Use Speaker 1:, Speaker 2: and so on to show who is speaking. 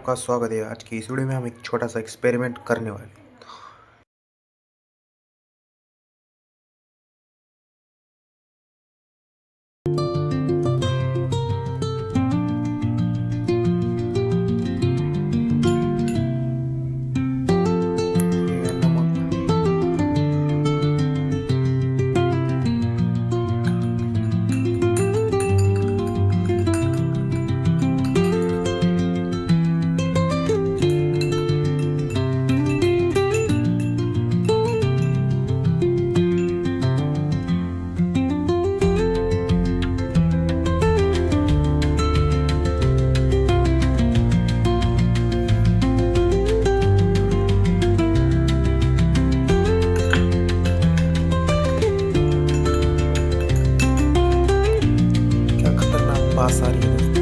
Speaker 1: आपका स्वागत है। आज की इस वीडियो में हम एक छोटा सा एक्सपेरिमेंट करने वाले हैं। ये नमक, क्या खतरनाक बास आ रही है दोस्तों।